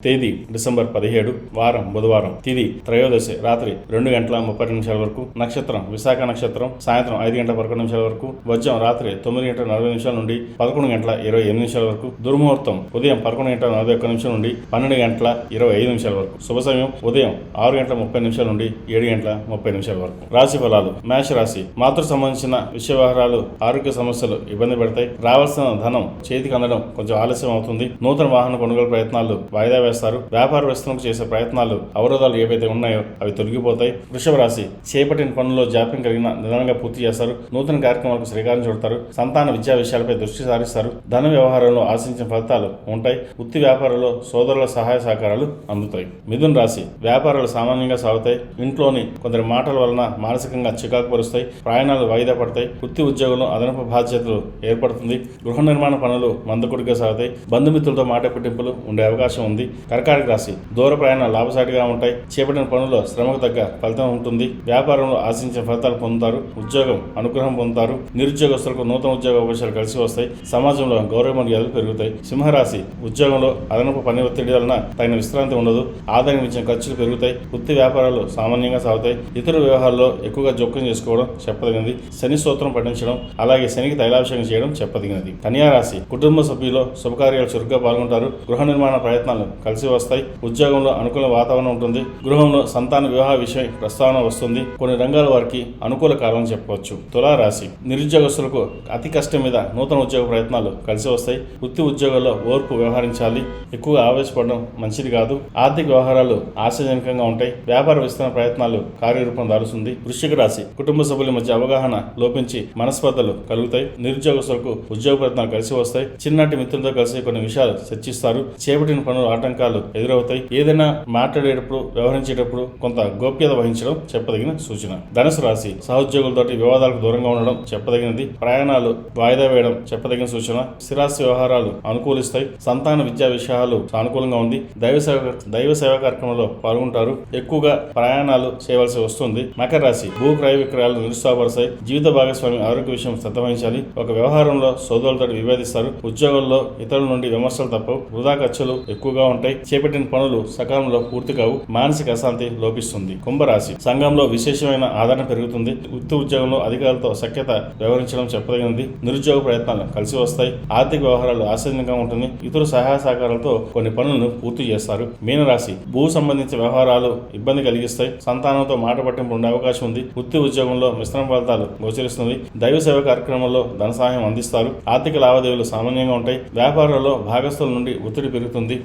తేదీ డిసెంబర్ 17, వారం బుధవారం. తిథి త్రయోదశి రాత్రి 2:30 వరకు. నక్షత్రం విశాఖ నక్షత్రం సాయంత్రం 5:11 వరకు. వజ్రం రాత్రి 9:40 నుండి 11:27 వరకు. దుర్ముహూర్తం ఉదయం 11:41 నుండి 12:25 వరకు. శుభ సమయం ఉదయం 6:30 నుండి 7:30 వరకు. రాశి ఫలాలు. మేష రాశి. మాతృ సంబంధించిన విషయ వ్యవహారాలు, ఆరోగ్య సమస్యలు ఇబ్బంది పెడతాయి. రావాల్సిన ధనం చేతికి అందడం కొంచెం ఆలస్యం అవుతుంది. నూతన వాహన కొనుగోలు ప్రయత్నాలు వాయిదా వేస్తారు. వ్యాపార విస్తరణకు చేసే ప్రయత్నాలు, అవరోధాలు ఏవైతే ఉన్నాయో అవి తొలగిపోతాయి. వృషభ రాశి. చేపట్టిన పనుల్లో జాప్యం కలిగిన నిదానంగా పూర్తి చేస్తారు. నూతన కార్యక్రమాలకు శ్రీకారం చుడతారు. సంతాన విద్యా విషయాలపై దృష్టి సారిస్తారు. ధన వ్యవహారంలో ఆశించిన ఫలితాలు ఉంటాయి. వృత్తి వ్యాపారంలో సోదరుల సహాయ సహకారాలు అందుతాయి. మిథున రాశి. వ్యాపారాలు సామాన్యంగా సాగుతాయి. ఇంట్లోని కొందరి మాటల వలన మానసికంగా చికాకు పరుస్తాయి. ప్రయాణాలు వాయిదా పడతాయి. వృత్తి ఉద్యోగంలో అదనపు బాధ్యతలు ఏర్పడుతుంది. గృహ నిర్మాణ పనులు మందకొడిగా సాగుతాయి. బంధుమిత్రులతో మాట పెట్టింపులు ఉండే అవకాశం ఉంది. కర్కాటక రాశి. దూర ప్రయాణాలు లాభసాటిగా ఉంటాయి. చేపట్టిన పనుల్లో శ్రమకు తగ్గ ఫలితం ఉంటుంది. వ్యాపారంలో ఆశించిన ఫలితాలు పొందుతారు. ఉద్యోగం అనుగ్రహం పొందుతారు. నిరుద్యోగస్తులకు నూతన ఉద్యోగ అవకాశాలు కలిసి వస్తాయి. సమాజంలో గౌరవ మర్యాదలు పెరుగుతాయి. సింహరాశి. ఉద్యోగంలో అదనపు పని ఒత్తిడి వలన తగిన విశ్రాంతి ఉండదు. ఆదాయం ఇచ్చిన ఖర్చులు పెరుగుతాయి. వృత్తి వ్యాపారాలు సామాన్యంగా సాగుతాయి. ఇతర వ్యవహారాల్లో ఎక్కువగా జోక్యం చేసుకోవడం చెప్పదగినది. శని స్తోత్రం పఠించడం, అలాగే శనికి తైలాభిషేకం చేయడం చెప్పదగినది. కన్యా రాశి. కుటుంబ సభ్యులు శుభకార్యాలు చురుగ్గా పాల్గొంటారు. గృహ నిర్మాణ ప్రయత్నాలు కలిసి వస్తాయి. ఉద్యోగంలో అనుకూల వాతావరణం ఉంటుంది. గృహంలో సంతాన వివాహ విషయం ప్రస్తావన వస్తుంది. కొన్ని రంగాల వారికి అనుకూల కాలం చెప్పవచ్చు. తులా రాశి. నిరుద్యోగస్తులకు అతి కష్టం మీద నూతన ఉద్యోగ ప్రయత్నాలు కలిసి వస్తాయి. వృత్తి ఉద్యోగాల్లో ఓర్పు వ్యవహరించాలి. ఎక్కువగా ఆవేశపడడం మంచిది కాదు. ఆర్థిక వ్యవహారాలు ఆశాజనకంగా ఉంటాయి. వ్యాపార విస్తరణ ప్రయత్నాలు కార్యరూపం దాలుస్తుంది. వృశ్చిక రాశి. కుటుంబ సభ్యుల మధ్య అవగాహన లోపించి మనస్పర్ధలు కలుగుతాయి. నిరుద్యోగస్తులకు ఉద్యోగ ప్రయత్నాలు కలిసి వస్తాయి. చిన్నటి మిత్రులతో కలిసి కొన్ని విషయాలు చర్చిస్తారు. చేపట్టిన పనులు ఆటంకాలు ఎదురవుతాయి. ఏదైనా మాట్లాడేటప్పుడు, వ్యవహరించేటప్పుడు కొంత గోప్యత వహించడం చెప్పదగిన సూచన. ధనుసు రాశి. సహోద్యోగులతోటి వివాదాలకు దూరంగా ఉండడం చెప్పదగినది. ప్రయాణాలు వాయిదా వేయడం చెప్పదగిన సూచన. స్థిరాస్తి వ్యవహారాలు అనుకూలిస్తాయి. సంతాన విద్యా విషయాలు సానుకూలంగా ఉంది. దైవ సేవ కార్యక్రమంలో పాల్గొంటారు. ఎక్కువగా ప్రయాణాలు చేయవలసి వస్తుంది. మకర రాశి. భూ క్రయ విక్రయాలు నిరుత్సాహపరుస్తాయి. జీవిత భాగస్వామి ఆరోగ్య విషయం శ్రద్ధ వహించాలి. ఒక వ్యవహారంలో సోదరులతో విభేదిస్తారు. ఉద్యోగంలో ఇతరుల నుండి విమర్శలు తప్పవు. వృధా ఖర్చులు ఎక్కువగా ఉంటాయి. చేపట్టిన పనులు సకాలంలో పూర్తి కావు. మానసిక అశాంతి లోపిస్తుంది. కుంభరాశి. సంఘంలో విశేషమైన ఆదరణ పెరుగుతుంది. వృత్తి ఉద్యోగంలో అధికారులతో సఖ్యత వ్యవహరించడం చెప్పదగినది. నిరుద్యోగ ప్రయత్నాలు కలిసి వస్తాయి. ఆర్థిక వ్యవహారాలు ఆశాజనకంగా ఉంటుంది. ఇతర సహాయ సహకారాలతో కొన్ని పనులను పూర్తి చేస్తారు. మీనరాశి. భూ సంబంధించిన వ్యవహారాలు ఇబ్బంది కలిగిస్తాయి. సంతానంతో మాట పట్టింపు ఉండే అవకాశం ఉంది. వృత్తి ఉద్యోగంలో మిశ్రమ ఫలితాలు గోచరిస్తుంది. దైవ సేవ కార్యక్రమంలో ధన సహాయం అందిస్తారు. ఆర్థిక లావాదేవీలు సామాన్యంగా ఉంటాయి. వ్యాపారాల్లో భాగస్తుల నుండి ఒత్తిడి పెరుగుతుంది.